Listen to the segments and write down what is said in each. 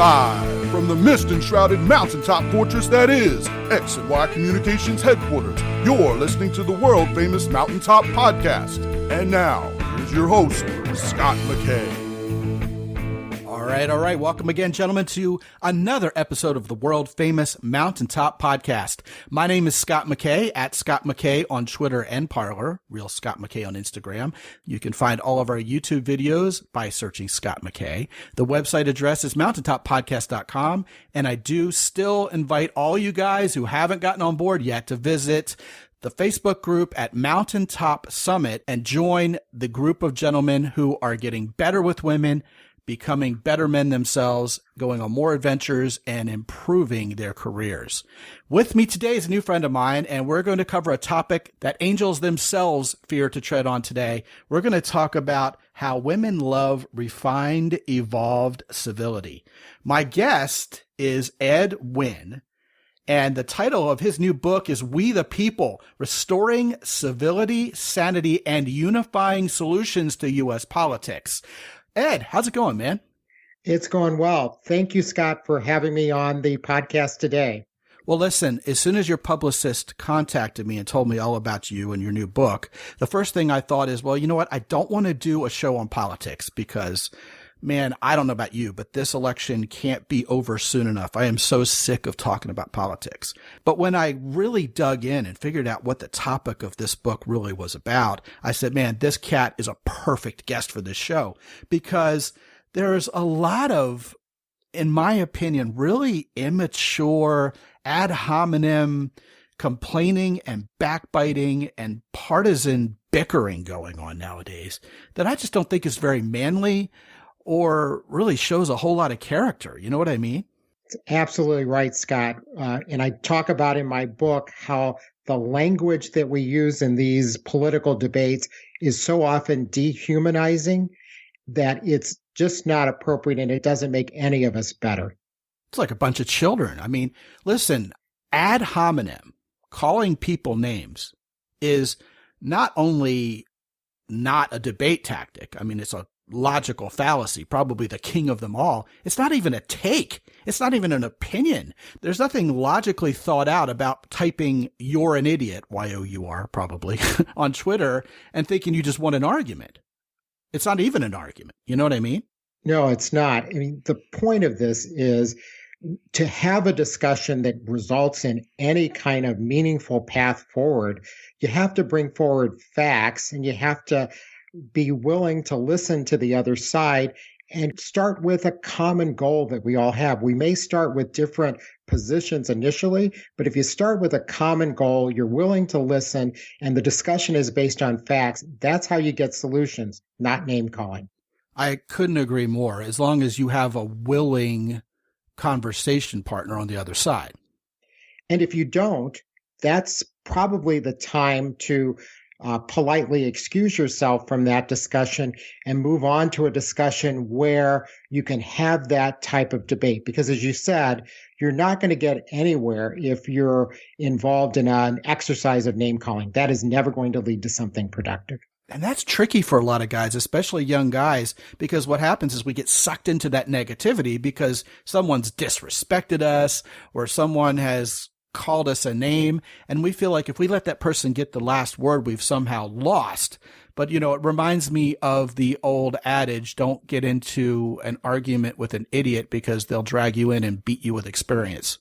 Live from the mist-enshrouded mountaintop fortress that is X and Y Communications headquarters, you're listening to the world-famous Mountaintop Podcast. And now, here's your host, Scot McKay. All right. Welcome again, gentlemen, to another episode of the world-famous Mountaintop Podcast. My name is Scot McKay, at Scot McKay on Twitter and Parler, Real Scot McKay on Instagram. You can find all of our YouTube videos by searching Scot McKay. The website address is mountaintoppodcast.com, and I do still invite all you guys who haven't gotten on board yet to visit the Facebook group at Mountaintop Summit and join the group of gentlemen who are getting better with women, becoming better men themselves, going on more adventures, and improving their careers. With me today is a new friend of mine, and we're going to cover a topic that angels themselves fear to tread on today. We're going to talk about how women love refined, evolved civility. My guest is Ed Wynn, and the title of his new book is We the People, Restoring Civility, Sanity, and Unifying Solutions to U.S. Politics. Ed, how's it going, man? It's going well. Thank you, Scott, for having me on the podcast today. Well, listen, as soon as your publicist contacted me and told me all about you and your new book, the first thing I thought is, well, you know what? I don't want to do a show on politics because, man, I don't know about you, but this election can't be over soon enough. I am so sick of talking about politics. But when I really dug in and figured out what the topic of this book really was about, I said, man, this cat is a perfect guest for this show because there's a lot of, in my opinion, really immature, ad hominem complaining and backbiting and partisan bickering going on nowadays that I just don't think is very manly or really shows a whole lot of character. You know what I mean? It's absolutely right, Scott. And I talk about in my book how the language that we use in these political debates is so often dehumanizing that it's just not appropriate and it doesn't make any of us better. It's like a bunch of children. I mean, listen, ad hominem, calling people names, is not only not a debate tactic. I mean, it's a logical fallacy, probably the king of them all. It's not even a take. It's not even an opinion. There's nothing logically thought out about typing "you're an idiot," Y-O-U-R probably, on Twitter and thinking you just won an argument. It's not even an argument. You know what I mean? No, it's not. I mean, the point of this is to have a discussion that results in any kind of meaningful path forward. You have to bring forward facts and you have to be willing to listen to the other side and start with a common goal that we all have. We may start with different positions initially, but if you start with a common goal, you're willing to listen, and the discussion is based on facts, that's how you get solutions, not name calling. I couldn't agree more, as long as you have a willing conversation partner on the other side. And if you don't, that's probably the time to politely excuse yourself from that discussion and move on to a discussion where you can have that type of debate. Because as you said, you're not going to get anywhere if you're involved in an exercise of name calling. That is never going to lead to something productive. And that's tricky for a lot of guys, especially young guys, because what happens is we get sucked into that negativity because someone's disrespected us or someone has called us a name, and we feel like if we let that person get the last word, we've somehow lost. But, you know, it reminds me of the old adage, don't get into an argument with an idiot because they'll drag you in and beat you with experience.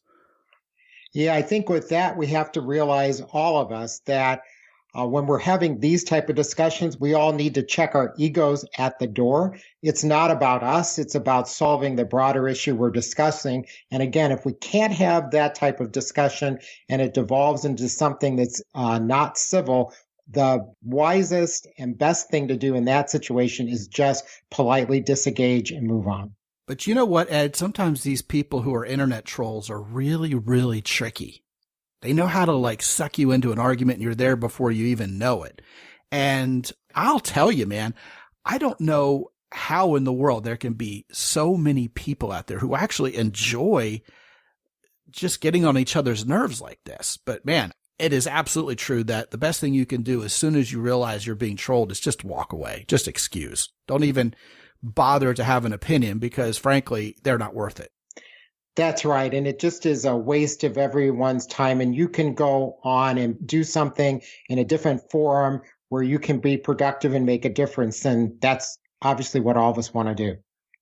Yeah, I think with that, we have to realize, all of us, that when we're having these type of discussions, we all need to check our egos at the door. It's not about us. It's about solving the broader issue we're discussing. And again, if we can't have that type of discussion and it devolves into something that's not civil, the wisest and best thing to do in that situation is just politely disengage and move on. But you know what, Ed? Sometimes these people who are internet trolls are really, really tricky. They know how to suck you into an argument and you're there before you even know it. And I'll tell you, man, I don't know how in the world there can be so many people out there who actually enjoy just getting on each other's nerves like this. But man, it is absolutely true that the best thing you can do as soon as you realize you're being trolled is just walk away, just excuse. Don't even bother to have an opinion because frankly, they're not worth it. That's right. And it just is a waste of everyone's time. And you can go on and do something in a different forum where you can be productive and make a difference. And that's obviously what all of us want to do.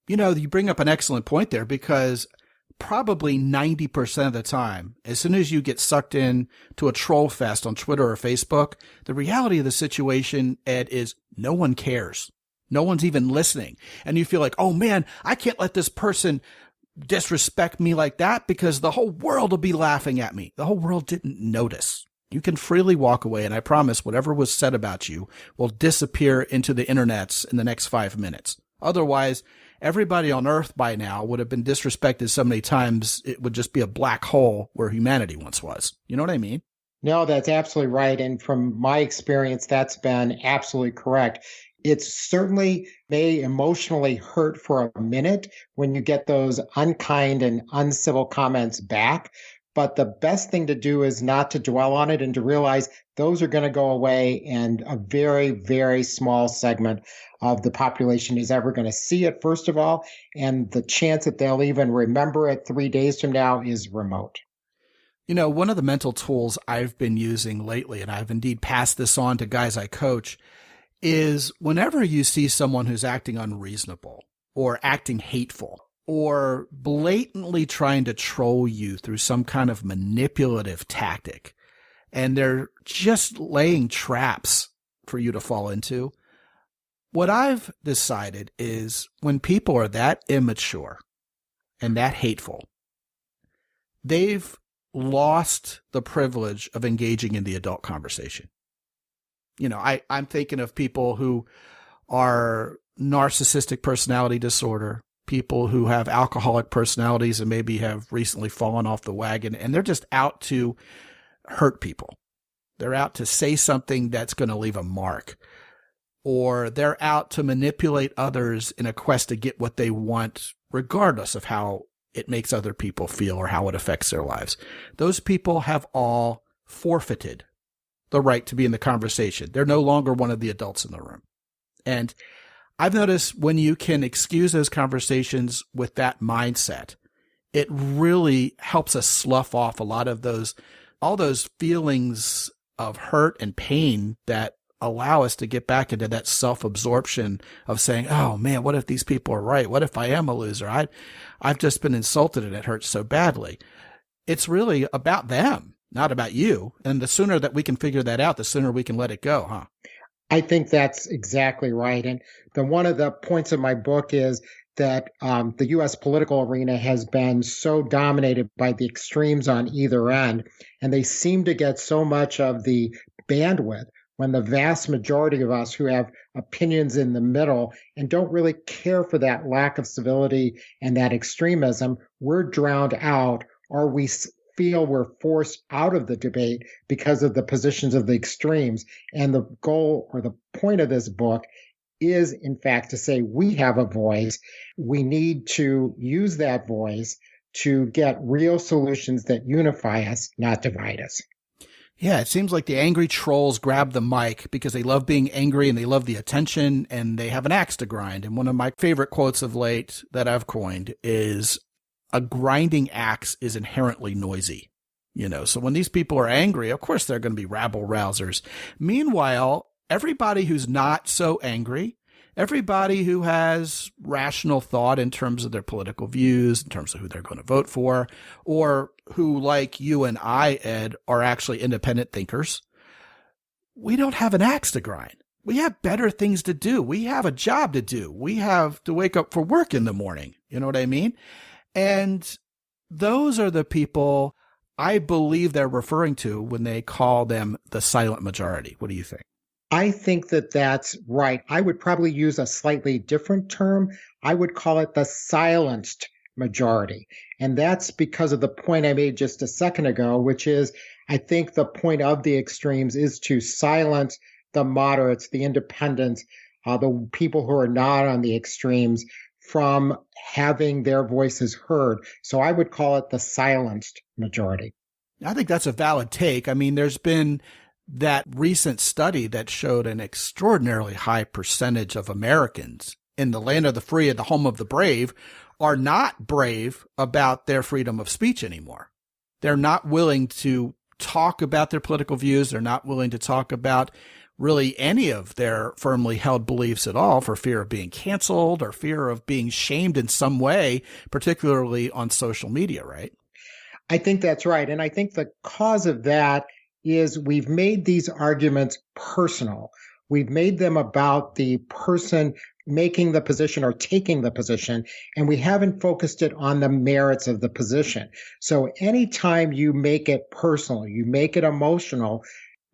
You bring up an excellent point there, because probably 90% of the time, as soon as you get sucked in to a troll fest on Twitter or Facebook, the reality of the situation, Ed, is no one cares. No one's even listening. And you feel like, oh man, I can't let this person disrespect me like that because the whole world will be laughing at me. The whole world didn't notice. You can freely walk away, and I promise whatever was said about you will disappear into the internets in the next 5 minutes. Otherwise, everybody on Earth by now would have been disrespected so many times it would just be a black hole where humanity once was. You know what I mean? No, that's absolutely right. And from my experience, that's been absolutely correct. It certainly may emotionally hurt for a minute when you get those unkind and uncivil comments back. But the best thing to do is not to dwell on it and to realize those are going to go away, and a very, very small segment of the population is ever going to see it, first of all. And the chance that they'll even remember it 3 days from now is remote. One of the mental tools I've been using lately, and I've indeed passed this on to guys I coach, is whenever you see someone who's acting unreasonable or acting hateful or blatantly trying to troll you through some kind of manipulative tactic, and they're just laying traps for you to fall into, what I've decided is when people are that immature and that hateful, they've lost the privilege of engaging in the adult conversation. I'm thinking of people who are narcissistic personality disorder, people who have alcoholic personalities and maybe have recently fallen off the wagon, and they're just out to hurt people. They're out to say something that's going to leave a mark, or they're out to manipulate others in a quest to get what they want, regardless of how it makes other people feel or how it affects their lives. Those people have all forfeited the right to be in the conversation. They're no longer one of the adults in the room. And I've noticed when you can excuse those conversations with that mindset, it really helps us slough off a lot of all those feelings of hurt and pain that allow us to get back into that self-absorption of saying, oh man, what if these people are right? What if I am a loser? I've just been insulted and it hurts so badly. It's really about them, not about you. And the sooner that we can figure that out, the sooner we can let it go, huh? I think that's exactly right. And one of the points of my book is that the U.S. political arena has been so dominated by the extremes on either end, and they seem to get so much of the bandwidth when the vast majority of us who have opinions in the middle and don't really care for that lack of civility and that extremism, we're drowned out, or we feel we're forced out of the debate because of the positions of the extremes. And the goal or the point of this book is, in fact, to say we have a voice. We need to use that voice to get real solutions that unify us, not divide us. Yeah, it seems like the angry trolls grab the mic because they love being angry and they love the attention and they have an axe to grind. And one of my favorite quotes of late that I've coined is, a grinding axe is inherently noisy. So when these people are angry, of course they're going to be rabble rousers. Meanwhile, everybody who's not so angry, everybody who has rational thought in terms of their political views, in terms of who they're going to vote for, or who, like you and I, Ed, are actually independent thinkers, we don't have an axe to grind. We have better things to do. We have a job to do. We have to wake up for work in the morning. You know what I mean? And those are the people I believe they're referring to when they call them the silent majority. What do you think? I think that that's right. I would probably use a slightly different term. I would call it the silenced majority. And that's because of the point I made just a second ago, which is I think the point of the extremes is to silence the moderates, the independents, the people who are not on the extremes from having their voices heard. So I would call it the silenced majority. I think that's a valid take. I mean, there's been that recent study that showed an extraordinarily high percentage of Americans in the land of the free and the home of the brave are not brave about their freedom of speech anymore. They're not willing to talk about their political views. They're not willing to talk about really any of their firmly held beliefs at all for fear of being canceled or fear of being shamed in some way, particularly on social media, right? I think that's right. And I think the cause of that is we've made these arguments personal. We've made them about the person making the position or taking the position, and we haven't focused it on the merits of the position. So anytime you make it personal, you make it emotional,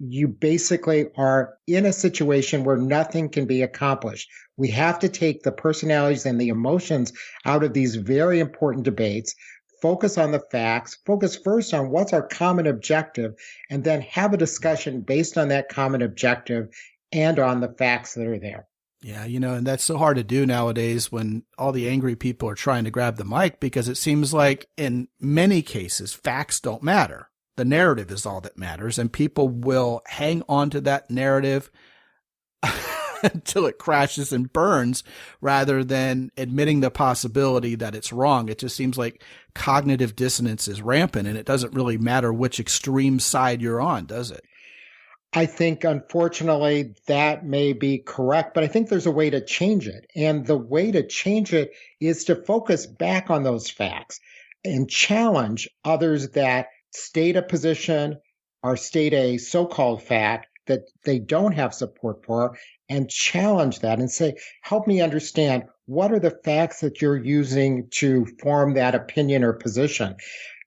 you basically are in a situation where nothing can be accomplished. We have to take the personalities and the emotions out of these very important debates, focus on the facts, focus first on what's our common objective, and then have a discussion based on that common objective and on the facts that are there. Yeah, and that's so hard to do nowadays when all the angry people are trying to grab the mic, because it seems like in many cases, facts don't matter. The narrative is all that matters, and people will hang on to that narrative until it crashes and burns rather than admitting the possibility that it's wrong. It just seems like cognitive dissonance is rampant, and it doesn't really matter which extreme side you're on, does it? I think, unfortunately, that may be correct, but I think there's a way to change it. And the way to change it is to focus back on those facts and challenge others that state a position or state a so-called fact that they don't have support for, and challenge that and say, help me understand, what are the facts that you're using to form that opinion or position?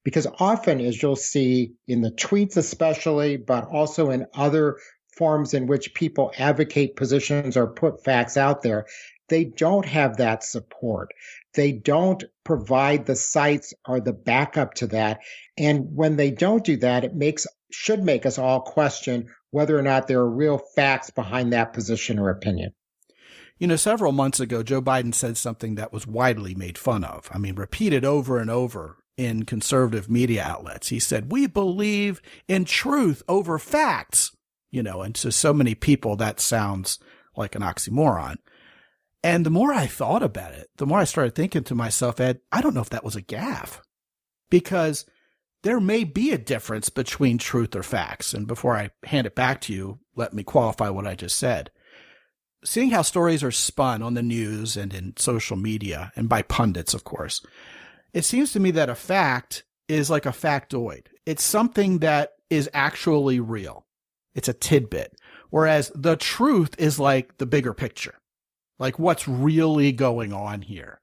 Because often, as you'll see in the tweets especially, but also in other forms in which people advocate positions or put facts out there, they don't have that support. They don't provide the sites or the backup to that. And when they don't do that, it should make us all question whether or not there are real facts behind that position or opinion. Several months ago, Joe Biden said something that was widely made fun of. Repeated over and over in conservative media outlets. He said, we believe in truth over facts, and to so many people, that sounds like an oxymoron. And the more I thought about it, the more I started thinking to myself, Ed, I don't know if that was a gaffe, because there may be a difference between truth or facts. And before I hand it back to you, let me qualify what I just said. Seeing how stories are spun on the news and in social media, and by pundits, of course, it seems to me that a fact is like a factoid. It's something that is actually real. It's a tidbit. Whereas the truth is like the bigger picture, like what's really going on here.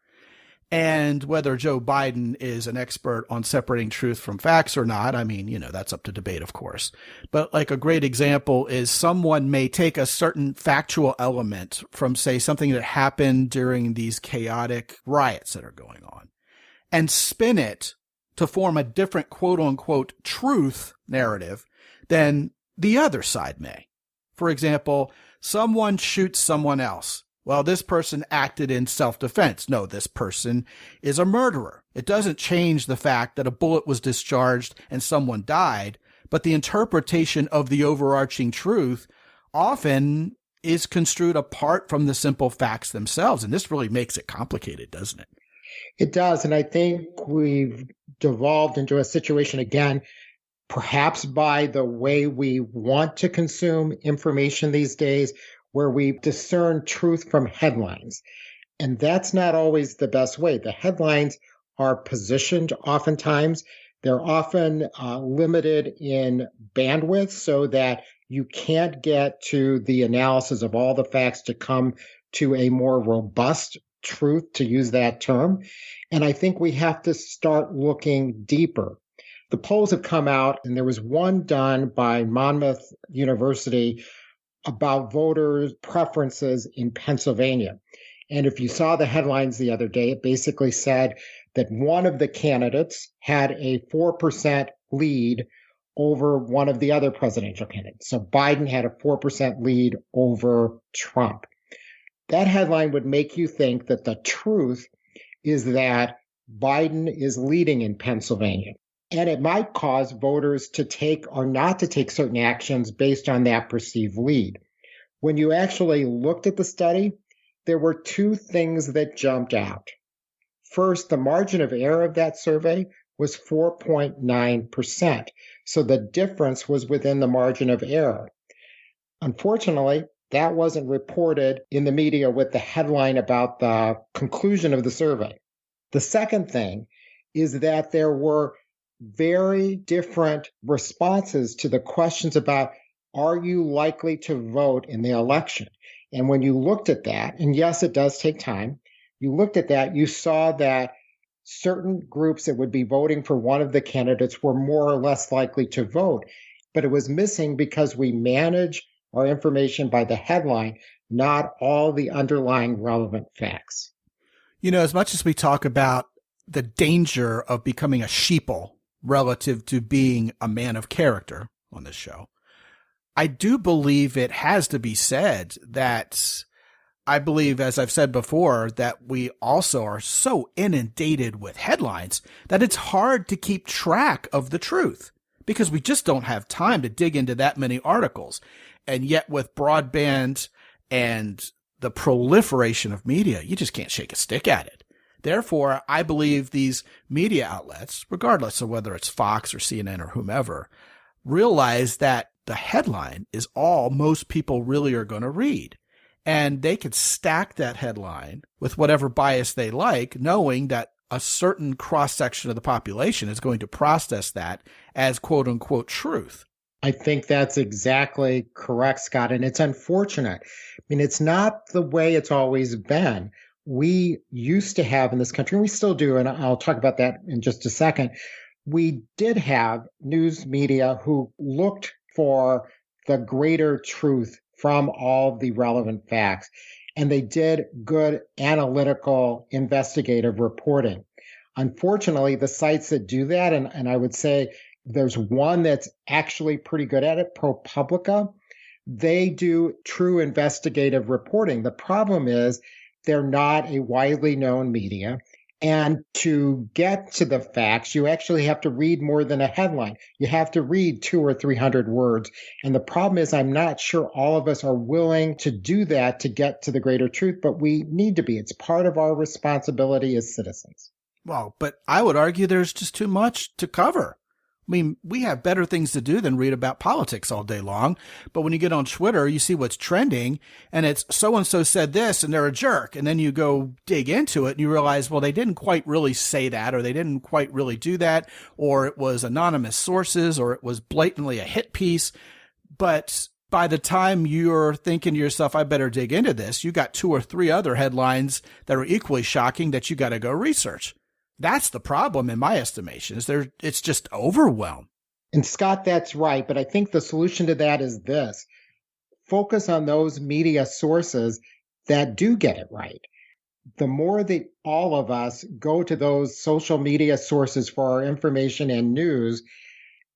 And whether Joe Biden is an expert on separating truth from facts or not, that's up to debate, of course. But like a great example is someone may take a certain factual element from, say, something that happened during these chaotic riots that are going on, and spin it to form a different quote unquote truth narrative than the other side may. For example, someone shoots someone else. Well, this person acted in self-defense. No, this person is a murderer. It doesn't change the fact that a bullet was discharged and someone died, but the interpretation of the overarching truth often is construed apart from the simple facts themselves. And this really makes it complicated, doesn't it? It does. And I think we've devolved into a situation again, perhaps by the way we want to consume information these days, where we discern truth from headlines. And that's not always the best way. The headlines are positioned oftentimes. They're often limited in bandwidth so that you can't get to the analysis of all the facts to come to a more robust truth, to use that term. And I think we have to start looking deeper. The polls have come out, and there was one done by Monmouth University about voters' preferences in Pennsylvania. And if you saw the headlines the other day, it basically said that one of the candidates had a 4% lead over one of the other presidential candidates. So Biden had a 4% lead over Trump. That headline would make you think that the truth is that Biden is leading in Pennsylvania. And it might cause voters to take or not to take certain actions based on that perceived lead. When you actually looked at the study, there were two things that jumped out. First, the margin of error of that survey was 4.9%. So the difference was within the margin of error. Unfortunately, that wasn't reported in the media with the headline about the conclusion of the survey. The second thing is that there were very different responses to the questions about, are you likely to vote in the election? And when you looked at that, and yes, it does take time, you looked at that, you saw that certain groups that would be voting for one of the candidates were more or less likely to vote. But it was missing because we manage our information by the headline, not all the underlying relevant facts. You know, as much as we talk about the danger of becoming a sheeple relative to being a man of character on this show, I do believe it has to be said that I believe, as I've said before, that we also are so inundated with headlines that it's hard to keep track of the truth because we just don't have time to dig into that many articles. And yet with broadband and the proliferation of media, you just can't shake a stick at it. Therefore, I believe these media outlets, regardless of whether it's Fox or CNN or whomever, realize that the headline is all most people really are going to read. And they could stack that headline with whatever bias they like, knowing that a certain cross-section of the population is going to process that as quote-unquote truth. I think that's exactly correct, Scott. And it's unfortunate. I mean, it's not the way it's always been. We used to have in this country, and we still do, and I'll talk about that in just a second, we did have news media who looked for the greater truth from all the relevant facts. And they did good analytical, investigative reporting. Unfortunately, the sites that do that, and I would say there's one that's actually pretty good at it, ProPublica, they do true investigative reporting. The problem is they're not a widely known media. And to get to the facts, you actually have to read more than a headline. You have to read 200 or 300 words. And the problem is I'm not sure all of us are willing to do that to get to the greater truth, but we need to be. It's part of our responsibility as citizens. Well, but I would argue there's just too much to cover. I mean, we have better things to do than read about politics all day long. But when you get on Twitter, you see what's trending and it's so-and-so said this and they're a jerk. And then you go dig into it and you realize, well, they didn't quite really say that, or they didn't quite really do that, or it was anonymous sources, or it was blatantly a hit piece. But by the time you're thinking to yourself, I better dig into this, you got 2 or 3 other headlines that are equally shocking that you got to go research. That's the problem, in my estimation, is it's just overwhelmed. And Scott, that's right. But I think the solution to that is this. Focus on those media sources that do get it right. The more that all of us go to those social media sources for our information and news,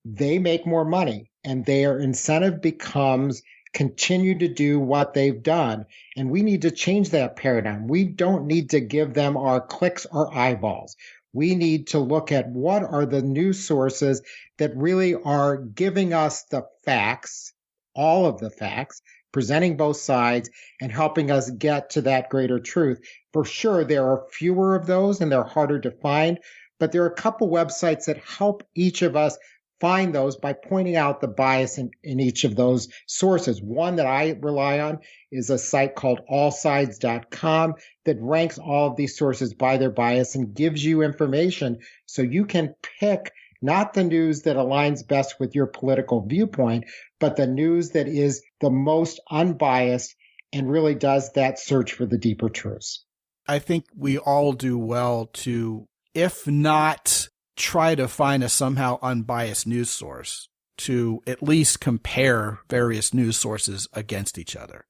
they make more money and their incentive becomes continue to do what they've done. And we need to change that paradigm. We don't need to give them our clicks or eyeballs. We need to look at what are the news sources that really are giving us the facts, all of the facts, presenting both sides and helping us get to that greater truth. For sure, there are fewer of those and they're harder to find, but there are a couple websites that help each of us find those by pointing out the bias in each of those sources. One that I rely on is a site called allsides.com that ranks all of these sources by their bias and gives you information so you can pick not the news that aligns best with your political viewpoint, but the news that is the most unbiased and really does that search for the deeper truths. I think we all do well to, if not try to find a somehow unbiased news source, to at least compare various news sources against each other.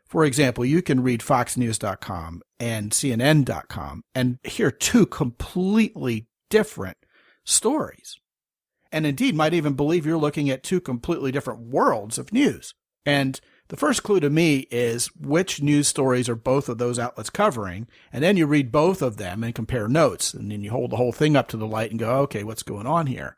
For example, you can read foxnews.com and cnn.com and hear 2 completely different stories. And indeed might even believe you're looking at 2 completely different worlds of news. And the first clue to me is which news stories are both of those outlets covering, and then you read both of them and compare notes, and then you hold the whole thing up to the light and go, okay, what's going on here?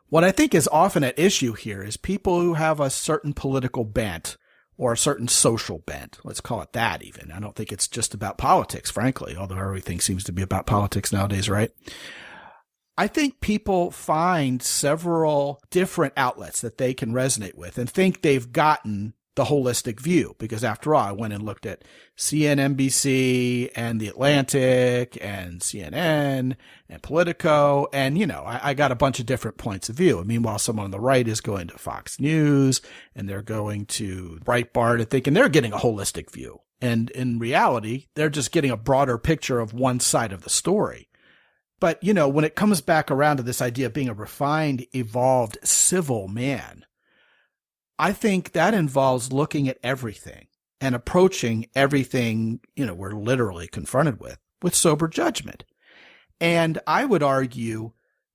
What I think is often at issue here is people who have a certain political bent or a certain social bent. Let's call it that even. I don't think it's just about politics, frankly, although everything seems to be about politics nowadays, right? I think people find several different outlets that they can resonate with and think they've gotten the holistic view, because after all, I went and looked at CNBC and The Atlantic and CNN and Politico, and, I got a bunch of different points of view. And meanwhile, someone on the right is going to Fox News and they're going to Breitbart and thinking they're getting a holistic view. And in reality, they're just getting a broader picture of one side of the story. But, when it comes back around to this idea of being a refined, evolved, civil man, I think that involves looking at everything and approaching everything, we're literally confronted with sober judgment. And I would argue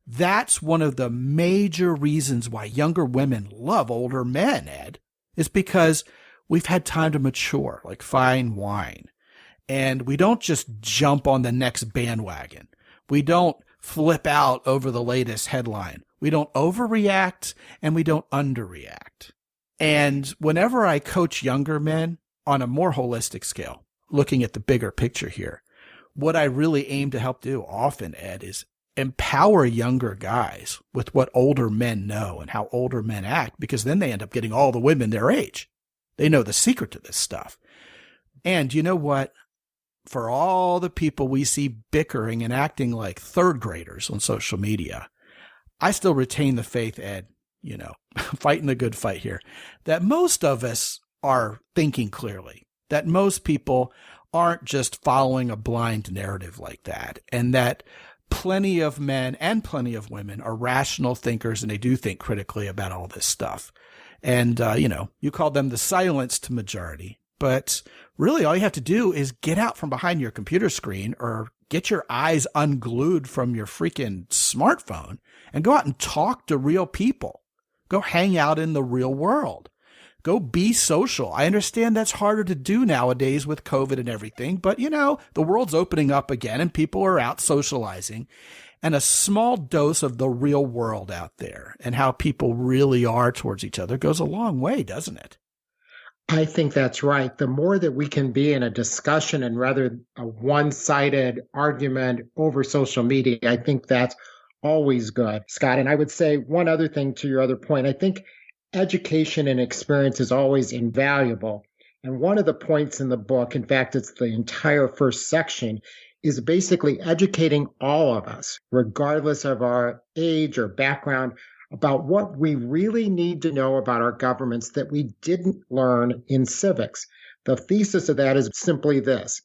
that's one of the major reasons why younger women love older men, Ed, is because we've had time to mature, like fine wine. And we don't just jump on the next bandwagon. We don't flip out over the latest headline. We don't overreact and we don't underreact. And whenever I coach younger men on a more holistic scale, looking at the bigger picture here, what I really aim to help do often, Ed, is empower younger guys with what older men know and how older men act, because then they end up getting all the women their age. They know the secret to this stuff. And you know what? For all the people we see bickering and acting like third graders on social media, I still retain the faith, Ed, fighting the good fight here, that most of us are thinking clearly, that most people aren't just following a blind narrative like that, and that plenty of men and plenty of women are rational thinkers and they do think critically about all this stuff. And, you call them the silenced majority. But really, all you have to do is get out from behind your computer screen or get your eyes unglued from your freaking smartphone and go out and talk to real people. Go hang out in the real world. Go be social. I understand that's harder to do nowadays with COVID and everything, but the world's opening up again and people are out socializing. And a small dose of the real world out there and how people really are towards each other goes a long way, doesn't it? I think that's right. The more that we can be in a discussion and rather a one-sided argument over social media, I think that's always good, Scott. And I would say one other thing to your other point. I think education and experience is always invaluable. And one of the points in the book, in fact, it's the entire first section, is basically educating all of us, regardless of our age or background, about what we really need to know about our governments that we didn't learn in civics. The thesis of that is simply this.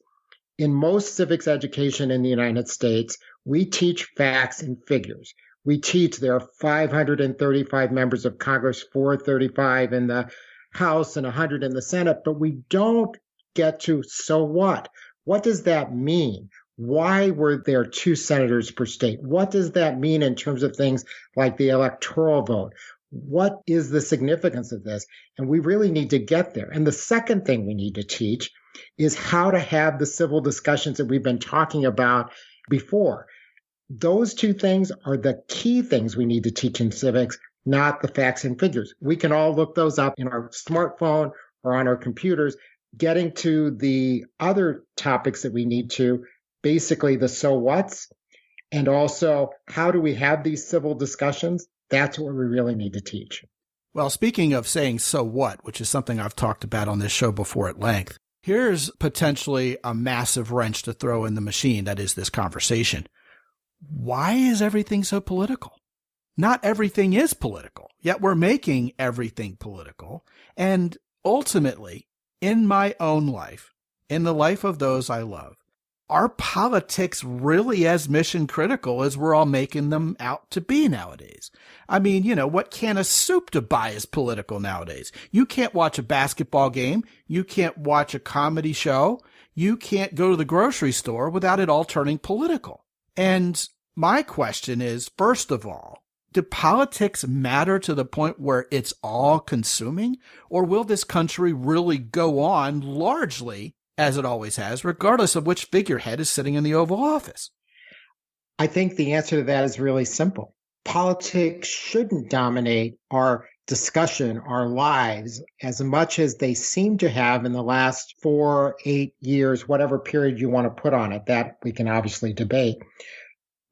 In most civics education in the United States, we teach facts and figures. We teach there are 535 members of Congress, 435 in the House and 100 in the Senate, but we don't get to so what? What does that mean? Why were there 2 senators per state? What does that mean in terms of things like the electoral vote? What is the significance of this? And we really need to get there. And the second thing we need to teach is how to have the civil discussions that we've been talking about before. Those 2 things are the key things we need to teach in civics, not the facts and figures. We can all look those up in our smartphone or on our computers. Getting to the other topics that we need to, basically the so what's, and also how do we have these civil discussions? That's what we really need to teach. Well, speaking of saying so what, which is something I've talked about on this show before at length, here's potentially a massive wrench to throw in the machine that is this conversation. Why is everything so political? Not everything is political, yet we're making everything political. And ultimately, in my own life, in the life of those I love, are politics really as mission critical as we're all making them out to be nowadays? I mean, what can of soup to buy is political nowadays? You can't watch a basketball game. You can't watch a comedy show. You can't go to the grocery store without it all turning political. And my question is, first of all, do politics matter to the point where it's all consuming? Or will this country really go on largely as it always has, regardless of which figurehead is sitting in the Oval Office? I think the answer to that is really simple. Politics shouldn't dominate our discussion, our lives, as much as they seem to have in the last 4, 8 years, whatever period you want to put on it, that we can obviously debate.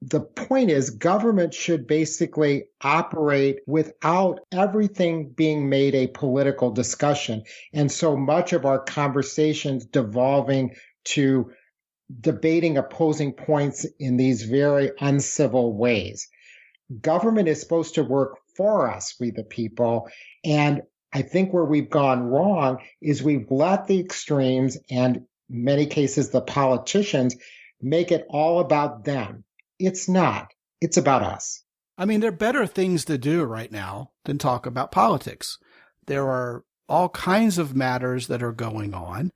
The point is, government should basically operate without everything being made a political discussion. And so much of our conversations devolving to debating opposing points in these very uncivil ways. Government is supposed to work for us, we the people. And I think where we've gone wrong is we've let the extremes and in many cases the politicians make it all about them. It's not. It's about us. I mean, there are better things to do right now than talk about politics. There are all kinds of matters that are going on.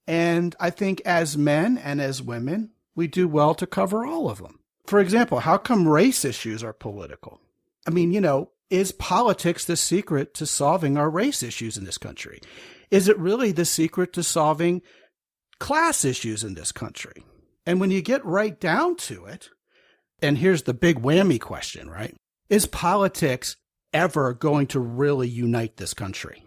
And I think as men and as women, we do well to cover all of them. For example, how come race issues are political? I mean, is politics the secret to solving our race issues in this country? Is it really the secret to solving class issues in this country? And when you get right down to it, and here's the big whammy question, right? Is politics ever going to really unite this country?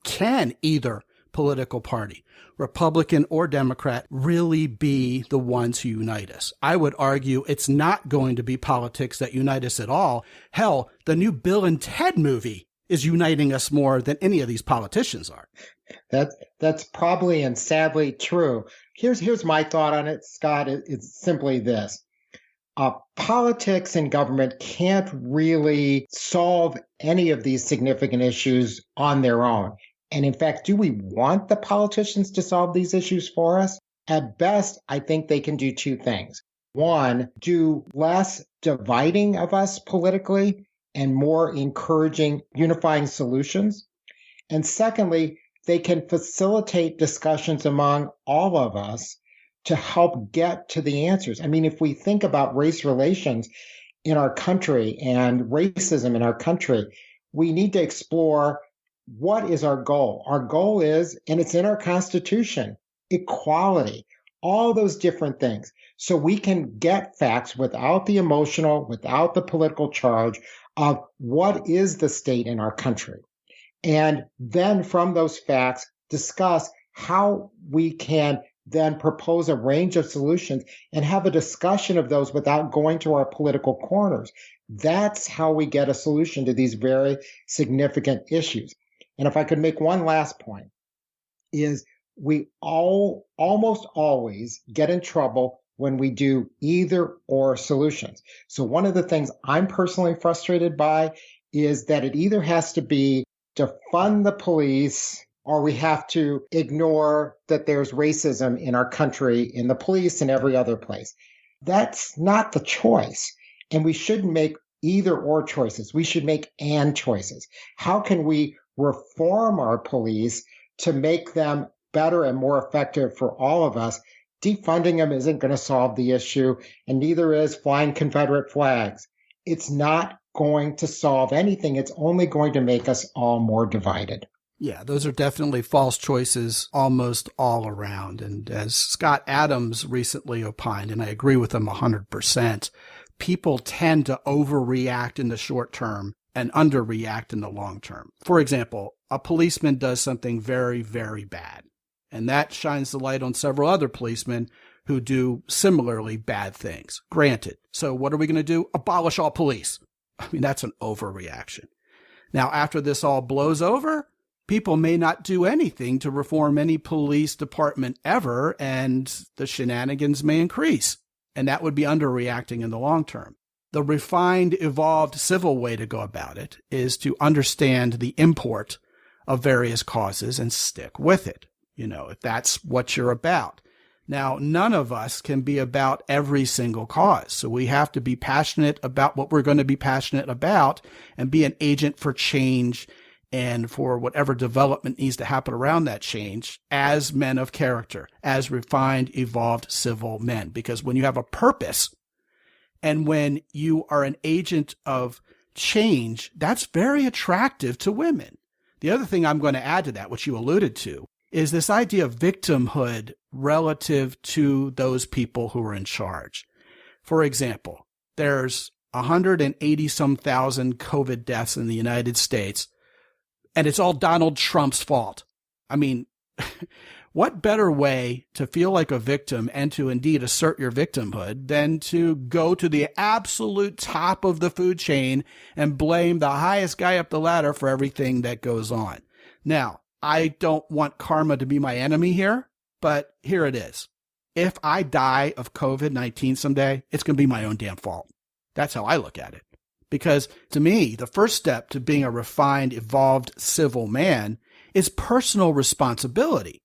Can either political party, Republican or Democrat, really be the ones who unite us? I would argue it's not going to be politics that unite us at all. Hell, the new Bill and Ted movie is uniting us more than any of these politicians are. That's probably and sadly true. Here's my thought on it, Scott. It's simply this. Politics and government can't really solve any of these significant issues on their own. And in fact, do we want the politicians to solve these issues for us? At best, I think they can do two things. One, do less dividing of us politically and more encouraging unifying solutions. And secondly, they can facilitate discussions among all of us to help get to the answers. I mean, if we think about race relations in our country and racism in our country, we need to explore what is our goal. Our goal is, and it's in our Constitution, equality, all those different things. So we can get facts without the emotional, without the political charge of what is the state in our country. And then from those facts, discuss how we can then propose a range of solutions and have a discussion of those without going to our political corners. That's how we get a solution to these very significant issues. And if I could make one last point, is we almost always get in trouble when we do either or solutions. So one of the things I'm personally frustrated by is that it either has to be to fund the police, or we have to ignore that there's racism in our country, in the police, and every other place. That's not the choice. And we shouldn't make either or choices. We should make and choices. How can we reform our police to make them better and more effective for all of us? Defunding them isn't going to solve the issue, and neither is flying Confederate flags. It's not going to solve anything. It's only going to make us all more divided. Yeah, those are definitely false choices almost all around. And as Scott Adams recently opined, and I agree with him 100%, people tend to overreact in the short term and underreact in the long term. For example, a policeman does something very, very bad, and that shines the light on several other policemen who do similarly bad things. Granted. So what are we going to do? Abolish all police. I mean, that's an overreaction. Now, after this all blows over, people may not do anything to reform any police department ever, and the shenanigans may increase. And that would be underreacting in the long term. The refined, evolved civil way to go about it is to understand the import of various causes and stick with it, if that's what you're about. Now, none of us can be about every single cause. So we have to be passionate about what we're going to be passionate about and be an agent for change and for whatever development needs to happen around that change as men of character, as refined, evolved civil men. Because when you have a purpose and when you are an agent of change, that's very attractive to women. The other thing I'm going to add to that, which you alluded to, is this idea of victimhood relative to those people who are in charge. For example, there's 180 some thousand COVID deaths in the United States, and it's all Donald Trump's fault. I mean, what better way to feel like a victim and to indeed assert your victimhood than to go to the absolute top of the food chain and blame the highest guy up the ladder for everything that goes on? Now, I don't want karma to be my enemy here, but here it is. If I die of COVID-19 someday, it's going to be my own damn fault. That's how I look at it. Because to me, the first step to being a refined, evolved civil man is personal responsibility.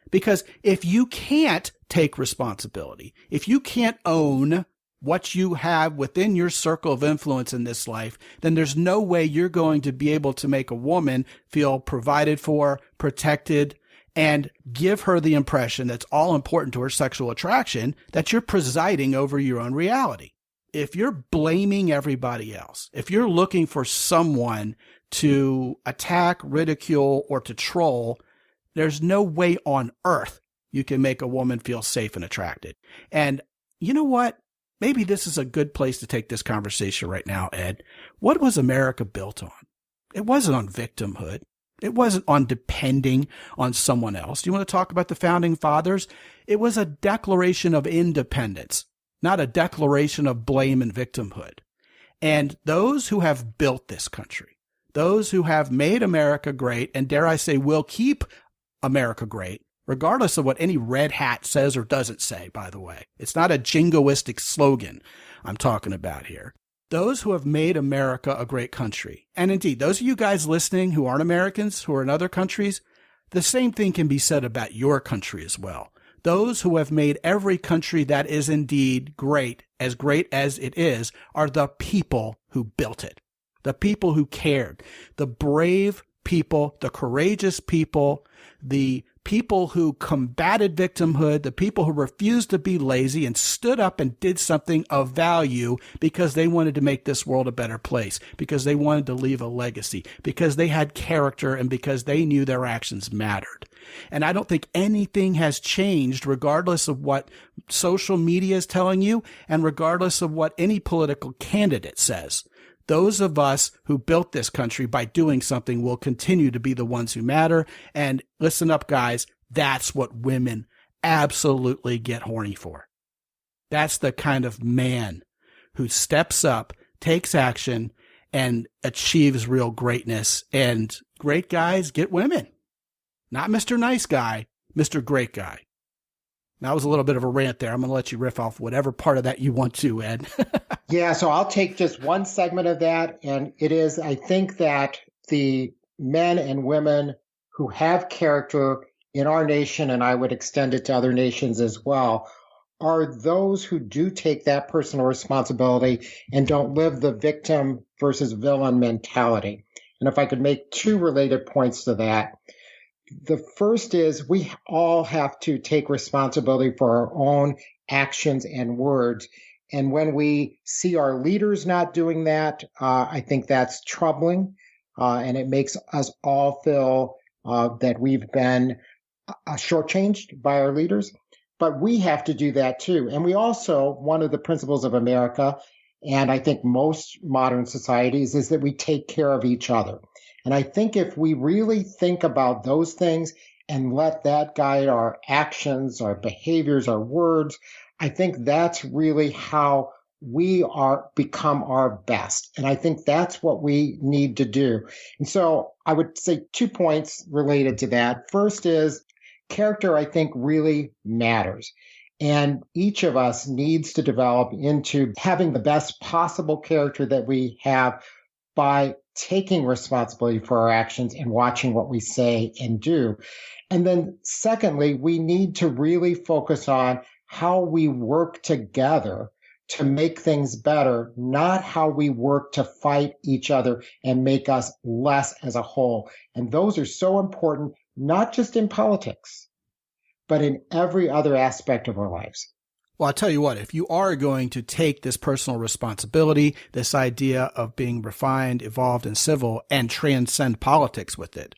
Because if you can't take responsibility, if you can't own what you have within your circle of influence in this life, then there's no way you're going to be able to make a woman feel provided for, protected, and give her the impression that's all important to her sexual attraction, that you're presiding over your own reality. If you're blaming everybody else, if you're looking for someone to attack, ridicule, or to troll, there's no way on earth you can make a woman feel safe and attracted. And you know what? Maybe this is a good place to take this conversation right now, Ed. What was America built on? It wasn't on victimhood. It wasn't on depending on someone else. You want to talk about the founding fathers? It was a declaration of independence, not a declaration of blame and victimhood. And those who have built this country, those who have made America great, and dare I say will keep America great, regardless of what any red hat says or doesn't say, by the way. It's not a jingoistic slogan I'm talking about here. Those who have made America a great country, and indeed, those of you guys listening who aren't Americans, who are in other countries, the same thing can be said about your country as well. Those who have made every country that is indeed great as it is, are the people who built it, the people who cared, the brave people, the courageous people, the people who combated victimhood, the people who refused to be lazy and stood up and did something of value because they wanted to make this world a better place, because they wanted to leave a legacy, because they had character, and because they knew their actions mattered. And I don't think anything has changed, regardless of what social media is telling you and regardless of what any political candidate says. Those of us who built this country by doing something will continue to be the ones who matter. And listen up, guys, that's what women absolutely get horny for. That's the kind of man who steps up, takes action, and achieves real greatness. And great guys get women. Not Mr. Nice Guy, Mr. Great Guy. That was a little bit of a rant there. I'm going to let you riff off whatever part of that you want to, Ed. Yeah, so I'll take just one segment of that. And it is, I think that the men and women who have character in our nation, and I would extend it to other nations as well, are those who do take that personal responsibility and don't live the victim versus villain mentality. And if I could make two related points to that. The first is we all have to take responsibility for our own actions and words. And when we see our leaders not doing that, I think that's troubling. And it makes us all feel that we've been shortchanged by our leaders. But we have to do that too. And we also, one of the principles of America, and I think most modern societies, is that we take care of each other. And I think if we really think about those things and let that guide our actions, our behaviors, our words, I think that's really how we become our best. And I think that's what we need to do. And so I would say 2 points related to that. First is character, I think, really matters. And each of us needs to develop into having the best possible character that we have by taking responsibility for our actions and watching what we say and do. And then secondly, we need to really focus on how we work together to make things better, not how we work to fight each other and make us less as a whole. And those are so important, not just in politics, but in every other aspect of our lives. Well, I'll tell you what, if you are going to take this personal responsibility, this idea of being refined, evolved, and civil, and transcend politics with it,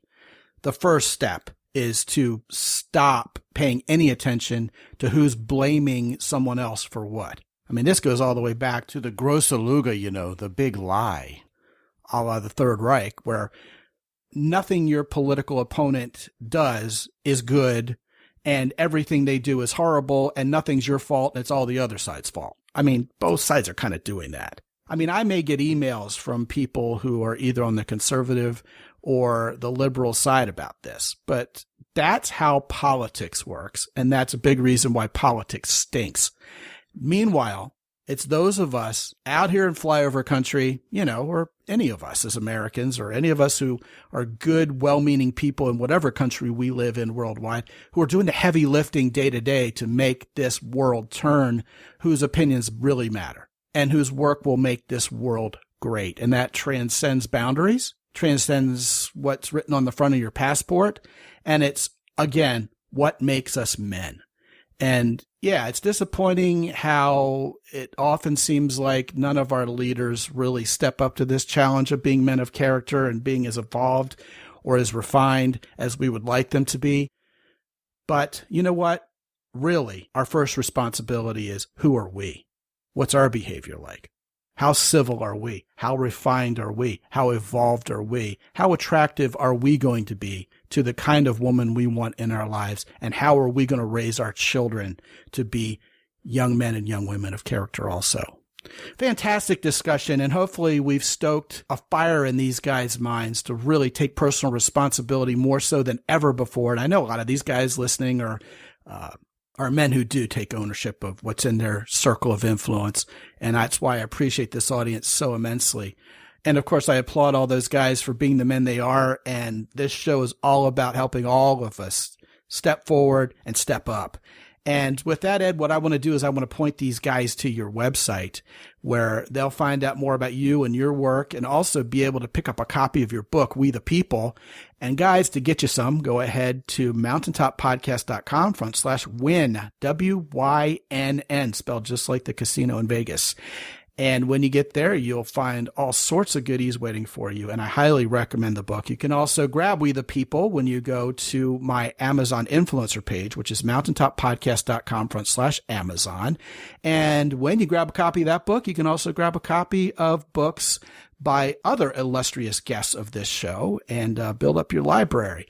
the first step is to stop paying any attention to who's blaming someone else for what. I mean, this goes all the way back to the grosse Lüge, the big lie, a la the Third Reich, where nothing your political opponent does is good and everything they do is horrible and nothing's your fault and it's all the other side's fault. I mean, both sides are kind of doing that. I mean, I may get emails from people who are either on the conservative or the liberal side about this, but that's how politics works. And that's a big reason why politics stinks. Meanwhile, it's those of us out here in flyover country, or any of us as Americans or any of us who are good, well-meaning people in whatever country we live in worldwide, who are doing the heavy lifting day to day to make this world turn, whose opinions really matter and whose work will make this world great. And that transcends boundaries, transcends what's written on the front of your passport. And it's, again, what makes us men. And yeah, it's disappointing how it often seems like none of our leaders really step up to this challenge of being men of character and being as evolved or as refined as we would like them to be. But you know what? Really, our first responsibility is, who are we? What's our behavior like? How civil are we? How refined are we? How evolved are we? How attractive are we going to be to the kind of woman we want in our lives? And how are we going to raise our children to be young men and young women of character also? Fantastic discussion. And hopefully we've stoked a fire in these guys' minds to really take personal responsibility more so than ever before. And I know a lot of these guys listening are men who do take ownership of what's in their circle of influence. And that's why I appreciate this audience so immensely. And of course, I applaud all those guys for being the men they are. And this show is all about helping all of us step forward and step up. And with that, Ed, what I want to do is I want to point these guys to your website where they'll find out more about you and your work and also be able to pick up a copy of your book, We the People. And guys, to get you some, go ahead to mountaintoppodcast.com/win, WYNN, spelled just like the casino in Vegas. And when you get there, you'll find all sorts of goodies waiting for you. And I highly recommend the book. You can also grab We the People when you go to my Amazon influencer page, which is mountaintoppodcast.com/Amazon. And when you grab a copy of that book, you can also grab a copy of books by other illustrious guests of this show and build up your library.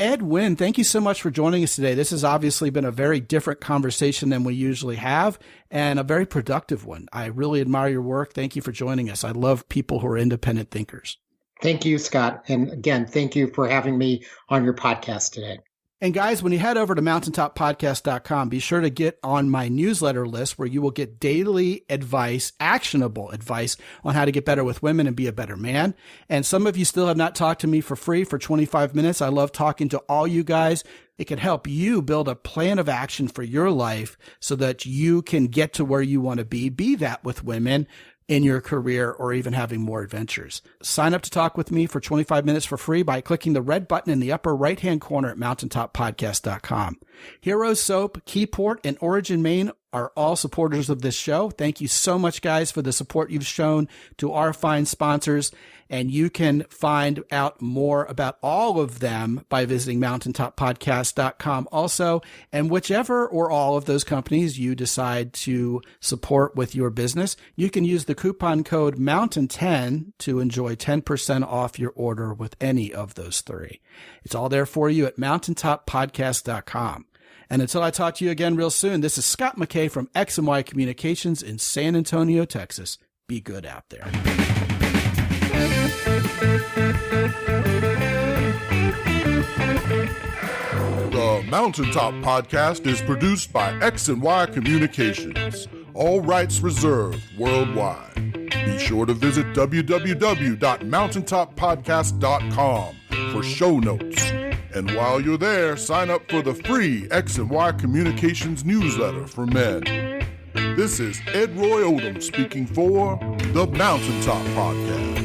Ed Wynn, thank you so much for joining us today. This has obviously been a very different conversation than we usually have and a very productive one. I really admire your work. Thank you for joining us. I love people who are independent thinkers. Thank you, Scott. And again, thank you for having me on your podcast today. And guys, when you head over to mountaintoppodcast.com, be sure to get on my newsletter list where you will get daily advice, actionable advice on how to get better with women and be a better man. And some of you still have not talked to me for free for 25 minutes. I love talking to all you guys. It can help you build a plan of action for your life so that you can get to where you want to be that with women in your career or even having more adventures. Sign up to talk with me for 25 minutes for free by clicking the red button in the upper right-hand corner at mountaintoppodcast.com. Hero Soap, Keyport, and Origin Maine are all supporters of this show. Thank you so much, guys, for the support you've shown to our fine sponsors. And you can find out more about all of them by visiting mountaintoppodcast.com also. And whichever or all of those companies you decide to support with your business, you can use the coupon code MOUNTAIN10 to enjoy 10% off your order with any of those three. It's all there for you at mountaintoppodcast.com. And until I talk to you again real soon, this is Scot McKay from X&Y Communications in San Antonio, Texas. Be good out there. The Mountaintop Podcast is produced by X&Y Communications. All rights reserved worldwide. Be sure to visit www.mountaintoppodcast.com for show notes. And while you're there, sign up for the free X&Y Communications newsletter for men. This is Ed Roy Odom speaking for the Mountaintop Podcast.